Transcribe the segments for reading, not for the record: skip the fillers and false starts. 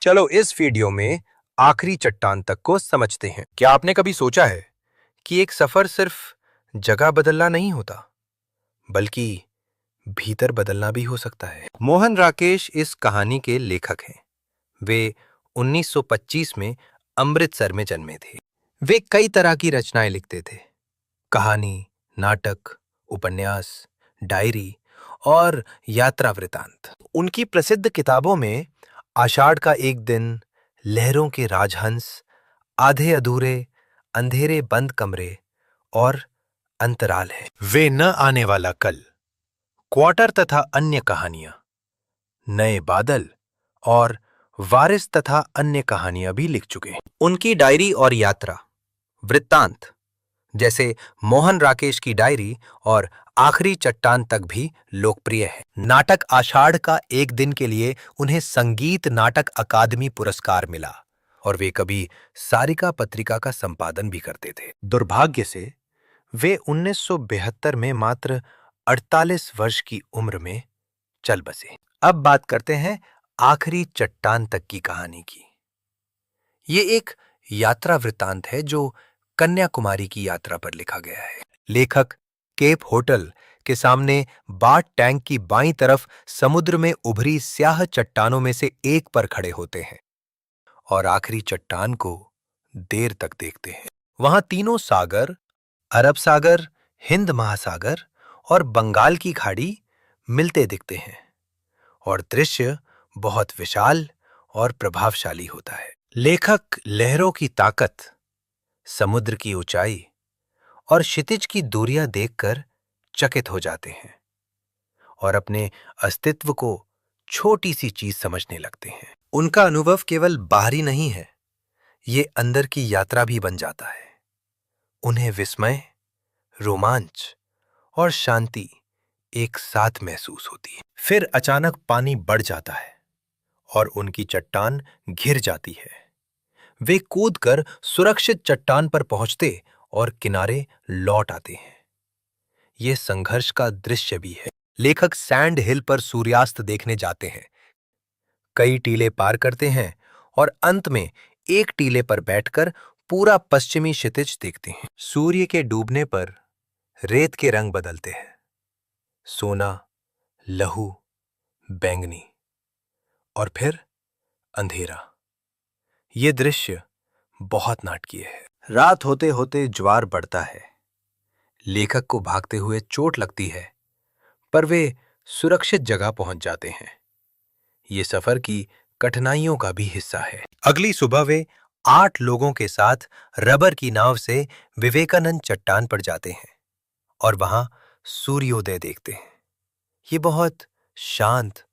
चलो इस वीडियो में आखिरी चट्टान तक को समझते हैं। क्या आपने कभी सोचा है कि एक सफर सिर्फ जगह बदलना नहीं होता, बल्कि भीतर बदलना भी हो सकता है। मोहन राकेश इस कहानी के लेखक हैं। वे 1925 में अमृतसर में जन्मे थे। वे कई तरह की रचनाएं लिखते थे, कहानी, नाटक, उपन्यास, डायरी और यात्रा वृतांत। उनकी प्रसिद्ध किताबों में आषाढ़ का एक दिन, लहरों के राजहंस, आधे अधूरे, अंधेरे बंद कमरे और अंतराल है। वे न आने वाला कल, क्वार्टर तथा अन्य कहानियां, नए बादल और वारिस तथा अन्य कहानियां भी लिख चुके हैं। उनकी डायरी और यात्रा वृत्तांत जैसे मोहन राकेश की डायरी और आखिरी चट्टान तक भी लोकप्रिय है। नाटक आषाढ़ का एक दिन के लिए उन्हें संगीत नाटक अकादमी पुरस्कार मिला और वे कभी सारिका पत्रिका का संपादन भी करते थे। दुर्भाग्य से वे 1972 में मात्र 48 वर्ष की उम्र में चल बसे। अब बात करते हैं आखिरी चट्टान तक की कहानी की। ये एक यात्रा वृत्तांत है जो कन्याकुमारी की यात्रा पर लिखा गया है। लेखक केप होटल के सामने बाट टैंक की बाईं तरफ समुद्र में उभरी स्याह चट्टानों में से एक पर खड़े होते हैं और आखिरी चट्टान को देर तक देखते हैं। वहां तीनों सागर, अरब सागर, हिंद महासागर और बंगाल की खाड़ी मिलते दिखते हैं और दृश्य बहुत विशाल और प्रभावशाली होता है। लेखक लहरों की ताकत, समुद्र की ऊंचाई और क्षितिज की दूरियां देखकर चकित हो जाते हैं और अपने अस्तित्व को छोटी सी चीज समझने लगते हैं। उनका अनुभव केवल बाहरी नहीं है, ये अंदर की यात्रा भी बन जाता है। उन्हें विस्मय, रोमांच और शांति एक साथ महसूस होती है। फिर अचानक पानी बढ़ जाता है और उनकी चट्टान घिर जाती है। वे कूदकर सुरक्षित चट्टान पर पहुंचते और किनारे लौट आते हैं। यह संघर्ष का दृश्य भी है। लेखक सैंड हिल पर सूर्यास्त देखने जाते हैं, कई टीले पार करते हैं और अंत में एक टीले पर बैठकर पूरा पश्चिमी क्षितिज देखते हैं। सूर्य के डूबने पर रेत के रंग बदलते हैं, सोना, लहू, बैंगनी और फिर अंधेरा। यह दृश्य बहुत नाटकीय है। रात होते होते ज्वार बढ़ता है। लेखक को भागते हुए चोट लगती है, पर वे सुरक्षित जगह पहुंच जाते हैं। ये सफर की कठिनाइयों का भी हिस्सा है। अगली सुबह वे 8 लोगों के साथ रबर की नाव से विवेकानंद चट्टान पर जाते हैं और वहां सूर्योदय देखते हैं। ये बहुत शांत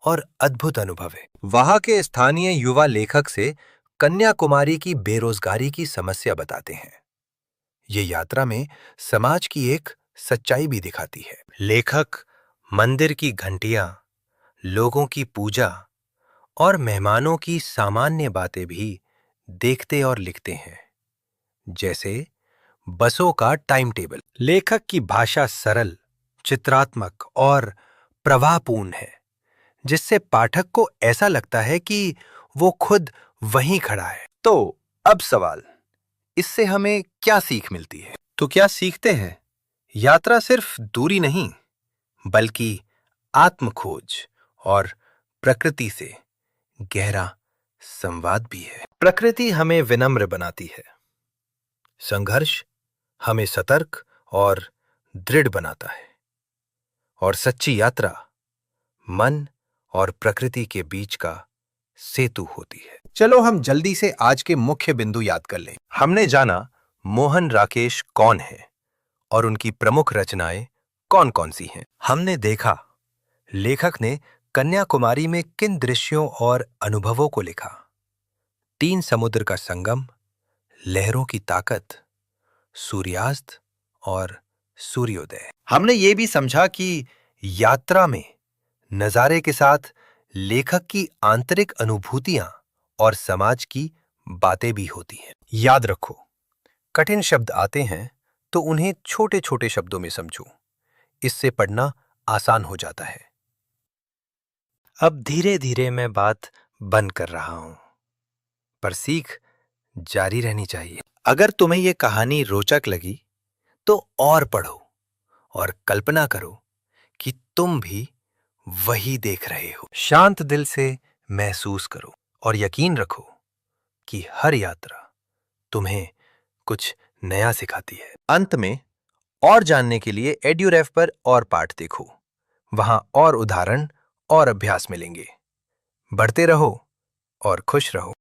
और अद्भुत अनुभव है। वहां के स्थानीय युवा लेखक से कन्याकुमारी की बेरोजगारी की समस्या बताते हैं। ये यात्रा में समाज की एक सच्चाई भी दिखाती है। लेखक मंदिर की घंटियां, लोगों की पूजा और मेहमानों की सामान्य बातें भी देखते और लिखते हैं, जैसे बसों का टाइम टेबल। लेखक की भाषा सरल, चित्रात्मक और प्रवाहपूर्ण है, जिससे पाठक को ऐसा लगता है कि वो खुद वहीं खड़ा है। तो अब सवाल, इससे हमें क्या सीख मिलती है? तो क्या सीखते हैं? यात्रा सिर्फ दूरी नहीं, बल्कि आत्मखोज और प्रकृति से गहरा संवाद भी है। प्रकृति हमें विनम्र बनाती है, संघर्ष हमें सतर्क और दृढ़ बनाता है, और सच्ची यात्रा मन और प्रकृति के बीच का सेतु होती है। चलो हम जल्दी से आज के मुख्य बिंदु याद कर लें। हमने जाना मोहन राकेश कौन है और उनकी प्रमुख रचनाएं कौन-कौन सी हैं। हमने देखा लेखक ने कन्याकुमारी में किन दृश्यों और अनुभवों को लिखा। 3 समुद्र का संगम, लहरों की ताकत, सूर्यास्त और सूर्योदय। हमने ये भी समझा कि यात्रा में नजारे के साथ लेखक की आंतरिक अनुभूतियां और समाज की बातें भी होती हैं। याद रखो, कठिन शब्द आते हैं तो उन्हें छोटे-छोटे शब्दों में समझो, इससे पढ़ना आसान हो जाता है। अब धीरे-धीरे मैं बात बंद कर रहा हूं। पर सीख जारी रहनी चाहिए। अगर तुम्हें ये कहानी रोचक लगी तो और पढ़ो और कल्पना करो कि तुम भी वही देख रहे हो। शांत दिल से महसूस करो और यकीन रखो कि हर यात्रा तुम्हें कुछ नया सिखाती है। अंत में और जानने के लिए एड्यूरेफ पर और पाठ देखो। वहां और उदाहरण और अभ्यास मिलेंगे। बढ़ते रहो और खुश रहो।